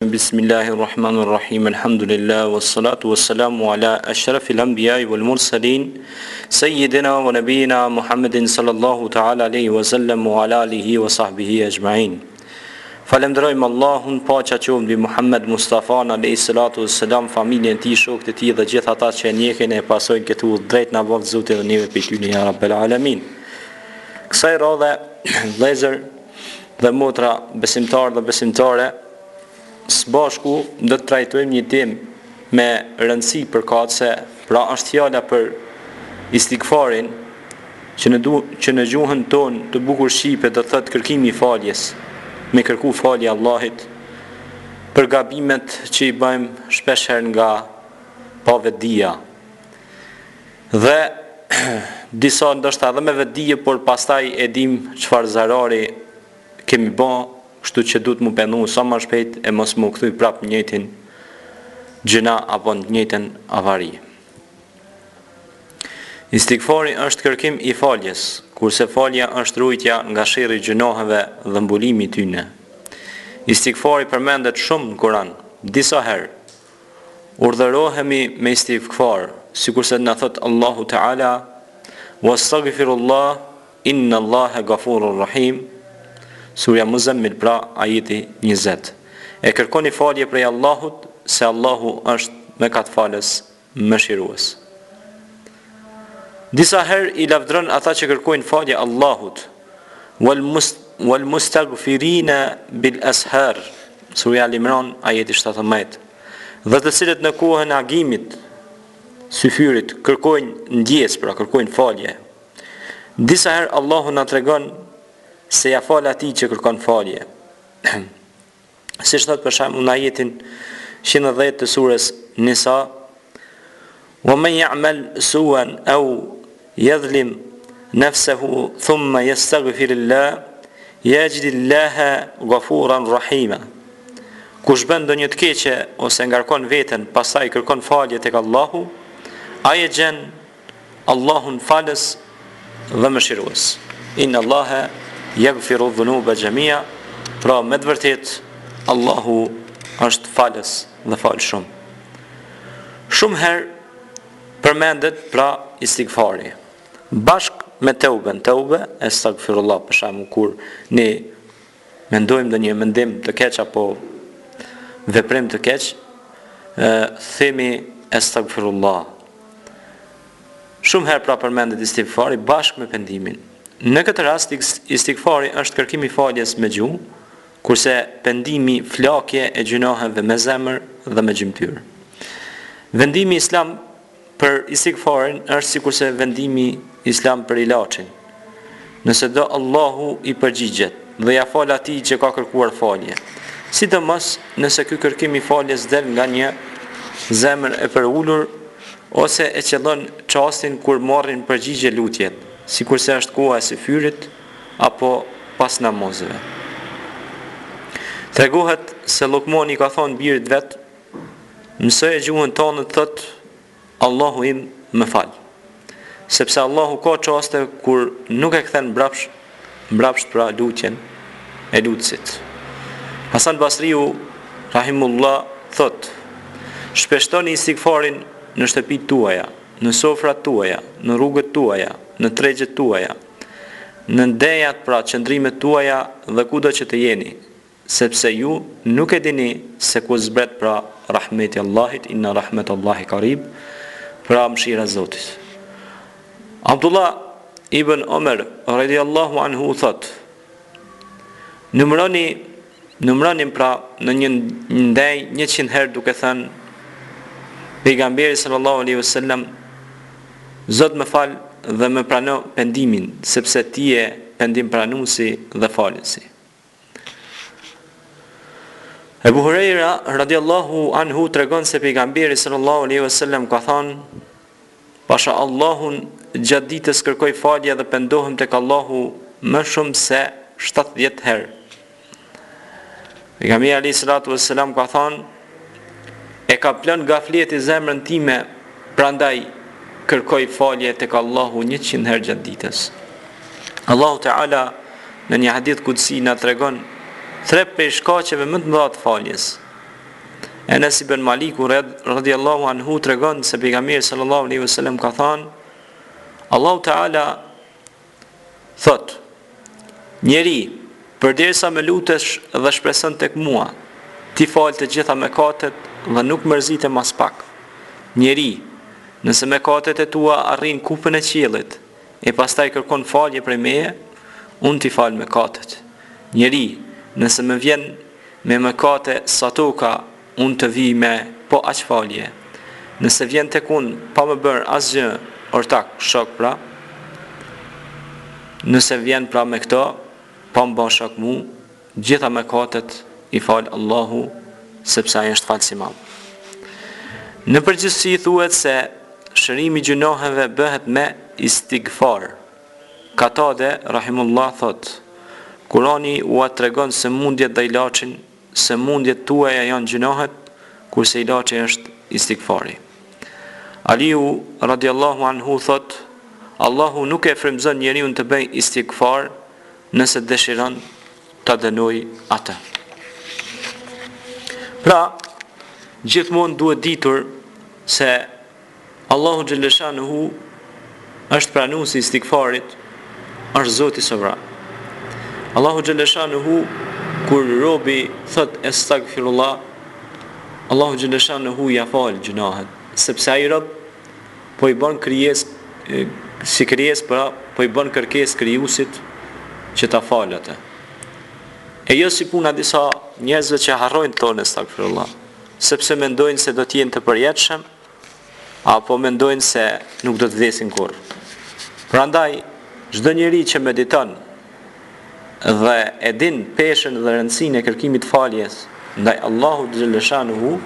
Bismillahirrahmanirrahim. Alhamdulillah wassalatu wassalamu ala ashrafil anbiya'i wal mursalin sayyidina wa nabiyyina Muhammadin sallallahu ta'ala alaihi wa sallam wa ala alihi wa sahbihi ajma'in. Falenderojmë Allahun, paqja qoftë mbi Muhammed Mustafa alayhi salatu wassalam, familjen e tij, shokët e tij dhe gjithë ata që e njehin e pasojnë këtë udhë drejt na vall Zoti dhe neve prej tyre ya rabbel alamin. Kësaj radhe vëllezër dhe motra, besimtar dhe besimtare, së bashku do të trajtojmë një temë me rëndësi përkatëse, pra është fjala për istigfarin, që në gjuhën tonë të bukur shqipe do të thotë kërkimi i faljes, me kërku falje Allahit për gabimet që i bëjmë shpeshherë nga pavetdia. Dhe disa ndoshta edhe me vetdije, por pastaj e dim çfarë zarari kemi bë. Kështu që duhet mu pendu sa më shpejt e mos mu kthy prap njëjtin gjëna apo njëjtën avari. Istigfari është kërkim i faljes, kurse falja është rujtja nga sherrri i gjinoheve dhe mbulimi i tyre. Istigfari përmendet shumë në Kur'an. Disa herë urdhërohemi me istigfar, sikurse na thot Allahu Ta'ala: "Wastaghfirullah, inna Allaha ghafurur rahim." Surja Muzammil, pra ajeti 20. E kërkoni falje prej Allahut, se Allahu është mëkatfalës, mëshirues. Disa herë i lavdron ata që kërkojnë falje Allahut, wal mustaghfirina bil ashar, Surja Al-Imran, ajeti 17. Dhe të cilët në kohën e agimit, syfyrit, kërkojnë ndjes, pra kërkojnë falje. Disa herë Allahu na tregon se ja fal atij që kërkon falje. Siç thot për shembull në ajetin 110 të surës Nisa: "Wa man ya'mal su'an aw yadhlim nafsahu thumma yastaghfirullah yajidillaha ghafuran rahima." Kush bën ndonjë të keqe ose ngarkon veten, pastaj kërkon falje tek Allahu, ai e gjen Allahun falës dhe mëshirues. Inna Allaha yaghfiru dhunuba jamia, pra me të vërtet Allahu është falës dhe falshëm. Shumë herë përmendet pra istigfari bashk me teuben, astaghfirullah, për shembull kur ne mendojmë ndonjë mendim të keq apo veprim të keq, themi astaghfirullah. Shumë herë pra përmendet istigfari bashk me pendimin. Në këtë rast istigfari është kërkimi i faljes me gjuhë, kurse pendimi flakje e gjunoheve me zemër dhe me gjymtyr. Vendimi islam për istigfarin është sikurse vendimi islam për ilaçin. Nëse do Allahu i përgjigjet dhe ja fal atij që ka kërkuar falje. Sidomos nëse ky kërkim i faljes del nga një zemër e përulur ose e qëllon çastin kur marrin përgjigje lutjet, sikurse është koha e syfyrit apo pas namazeve. Tregohet se Lukmani ka thonë birit vet: "Mësoje gjuhën tonë të thot Allahu im më fal." Sepse Allahu ka çaste kur nuk e kthen mbrapsht pra lutjen e lutësit. Hasan Basriu rahimullah thot: "Shpeshtoni istigfarin në shtëpitë tuaja, në sofrat tuaja, në rrugët tuaja, në tregjet tuaja, në ndejat pra qëndrimet tuaja dhe kudo që të jeni, sepse ju nuk e dini se ku zbret pra rahmeti Allahit, inna rahmetallahi qarib, pra mëshira e Zotit." Abdullah ibn Omer radhiyallahu anhu thot: Numëronim pra në një ndej 100 herë duke thënë pejgamberi sallallahu alaihi wasallam: "Zot më fal dhe më prano pendimin, sepse ti je pendim pranuesi dhe falësi." Ebu Hurajra radhiyallahu anhu tregon se pejgamberi sallallahu alaihi wasallam ka thënë: "Pasha Allahun gjatë ditës kërkoj falje dhe pendohem tek Allahu më shumë se 70 herë." Pejgamberi alayhi salatu wassalam ka thënë: "E ka plën gafleti zemrën time, prandaj kërkoj falje tek Allahu 100 herë gjatë ditës." Allahu Ta'ala në një hadith kudsi na tregon 3 prej shkaqeve më të mëdha të faljes. Enes ibn Maliku radhiyallahu anhu tregon se pejgamberi sallallahu alaihi wasallam ka thënë, Allahu Teala thot, njeri, përderisa më lutesh dhe shpreson tek mua, ti fal të gjitha mëkatet dhe nuk mërzitem as pak. Njeri, nëse mëkatet e tua arrin kupën e qiellit, e pastaj kërkon falje prej meje, unë ti fal mëkatet. Njeri, nëse më vjen me mëkate sa toka, unë të vi me po aq falje. Nëse vjen tek unë pa më bërë asgjë ortak, shok pra, nëse vjen pra me këto, pa më bën shok mu, gjitha mëkatet i fal Allahu, sepse ai është falësi i madh. Në përgjithësi thuhet se shërimi i gjunoheve bëhet me istighfar. Katade rahimullah thot, Kurani ua tregon se mundjet dhe ilaçin, se mundjet tuaja janë gjunohet, kurse ilaçi është istighfari. Aliu radiallahu anhu thot, Allahu nuk e frymëzon njeriu të bëjë istighfar nëse dëshiron ta dënoj atë. Pra, gjithmonë duhet ditur se Allahu xhaleshanuhu është pranuesi i istighfarit, është Zoti sovran. Allahu xhaleshanuhu kur robi thot astaghfirullah, Allahu xhaleshanuhu ja fal gjunahet, sepse ai rob po i bën krijesë si krijesë, po i bën kërkesë krijuesit që ta falë atë. E jo si puna disa njerëzve që harrojnë të thonë astaghfirullah, sepse mendojnë se do të jenë të përjetshëm, apo mendojnë se nuk do të vdesin kurrë. Prandaj, çdo njeri që mediton dhe e din peshën dhe rëndësinë e kërkimit faljes ndaj Allahut xhaleshanuhu,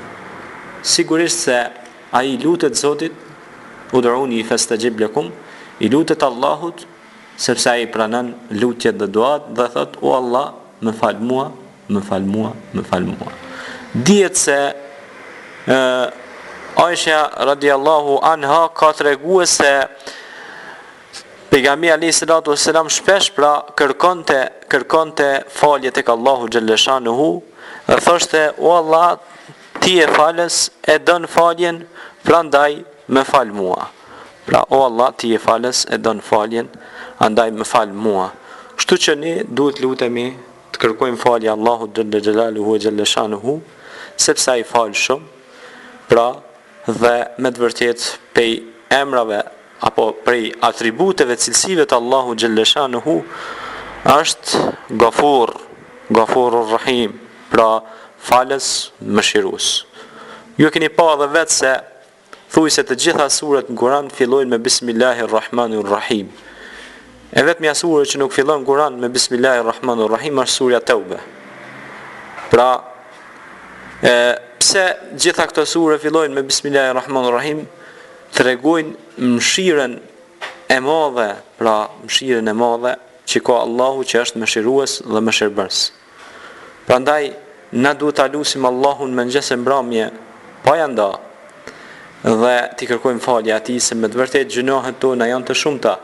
sigurisht se ai lutet Zotit, ud'uni fastajib lakum, i lutet Allahut sepse ai pranon lutjet dhe duat dhe thot, o Allah, më fal mua, më fal mua, më fal mua. Dihet se Aisha radiallahu anha ka treguar se pejgamberi alayhi salatu wassalam shpesh pra kërkonte falje tek Allahu xhaleshanuhu dhe thoshte, o Allah, ti e falës, e don faljen, prandaj më fal mua. Pra, o Allah, ti e falës, e don faljen, andaj më fal mua. Kështu që ne duhet lutemi të kërkojmë falje Allahu xhallahu xhaleshanuhu, sepse ai fal shumë. Pra, dhe me të vërtet prej emrave apo prej atributeve cilësive të Allahu xhaleshanuhu është Gafurur Rahim, pra falës mëshirues. Ju keni pa edhe vetë se thuaj se të gjitha surat në Kur'an fillojnë me Bismillahirrahmanirrahim. E vetmja surë që nuk fillon në Kur'an me Bismillahirrahmanirrahim është surja Tauba. Pra, pse gjitha këto sure fillojnë me Bismillahirrahmanirrahim, tregojnë mëshirën e madhe, pra mëshirën e madhe që ka Allahu që është mëshirues dhe mëshirbërës. Prandaj, na duhet ta lutim Allahun me mëngjes e mbrëmje, pa ja nda, dhe t'i kërkojmë falje atij se me të vërtetë gjunohet tona janë të shumta.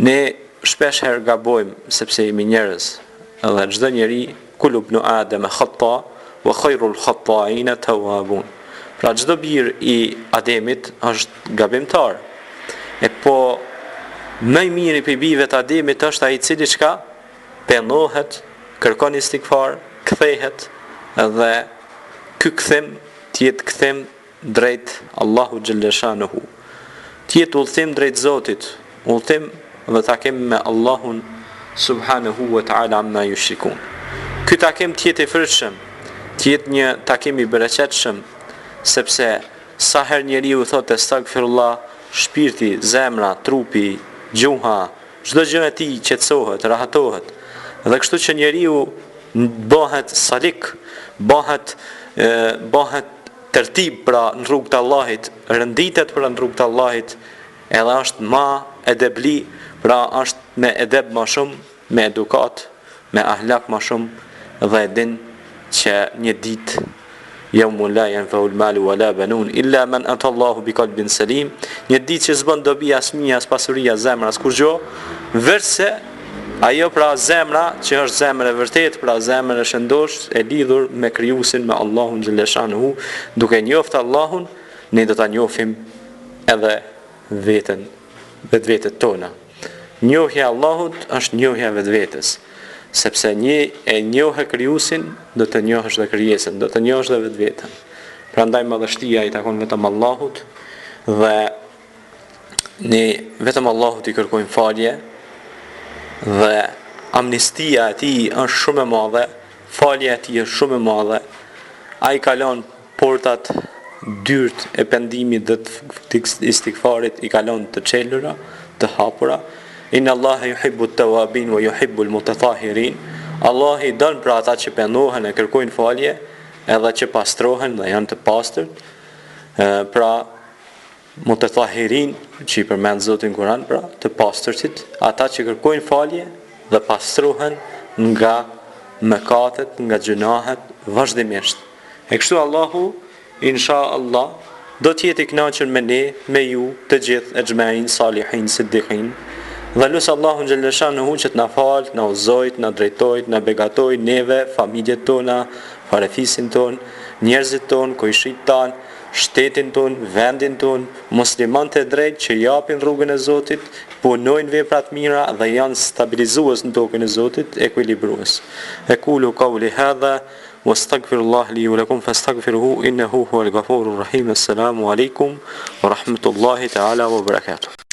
Ne shpesh herë gabojmë sepse jemi njerëz, dhe çdo njeri kullu ibn Adem khata wa khairul khata'in tawwabun. Pra çdo bir i Ademit është gabimtar. E po më i miri për bijve të Ademit është ai i cili çka pendohet, kërkon istighfar, kthehet dhe ky kthim të jetë kthim drejt Allahu xhaleshanuhu. Të jetë udhtim drejt Zotit, udhtim dhe takim me Allahun subhanahu wa ta'ala amma yushrikun. Ky takim të jetë i frytshëm, të jetë një takim i bereqetshëm, sepse sa herë njeriu thotë astaghfirullah, shpirti, zemra, trupi, gjuha, çdo gjë e tij qetësohet, rahatohet. Dhe kështu që njeriu bëhet salik, bëhet tertib pra në rrugt të Allahit, rënditet pra në rrugt të Allahit, edhe është ma edebli, pra është me edeb ma shumë, me edukat, me ahlak ma shumë, dhe edin që një dit yawmun la yanfa'u al-malu wala banun illa man ata Allahu bi qalbin salim, një ditë që s'bën dobi as mia as pasuria zemra as kurrë, verse Ajo pra zemra që është zemër e vërtet, pra zemër e shëndosh e lidhur me krijuesin, me Allahun xhaleshanuhu, duke njoftë Allahun, ne do ta njohim edhe vetvetet tona. Njohja e Allahut është njohja e vetvetes, sepse e njohë krijuesin, do të njohësh dhe krijesën, do të njohësh dhe vetveten. Prandaj madhështia i takon vetëm Allahut dhe ne vetëm Allahut i kërkojmë falje. Dhe amnistia e tij është shumë e madhe, falja e tij është shumë e madhe. Ai kalon portat dyrt e pendimit dhe të istighfarit, i kalon të çelura, të hapura. Inna Allaha yuhibbu at-tawabin wa yuhibbu al-mutatahhirin. Allah i don për ata që pendohen e kërkojnë falje, edhe që pastrohen dhe janë të pastërt. Pra mutatahhirin që i përmend Zoti në Kur'an, pra të pastërtit, ata që kërkojnë falje dhe pastrohen nga mëkatet, nga gjunahet vazhdimisht. E kështu Allahu insha Allah do të jetë i kënaqur me ne, me ju të gjithë e xhmain salihin siddiqin. Dhe lusë Allahun xhaleshanuhu që të na falë, na udhëzojë, na drejtojë, na begatojë neve, familjet tona, parefisin ton, njerëzit ton, kojshit tan, shtetin ton, vendin ton, muslimanët e drejtë që japin rrugën e Zotit, punojnë vepra të mira dhe janë stabilizues në tokën e Zotit, ekuilibrues. Aqulu qawli hadha wastaghfirullah li wa lakum fastaghfiruhu innahu huwal ghafurur rahim. Assalamu alaikum wa rahmatullahi ta'ala wa barakatuh.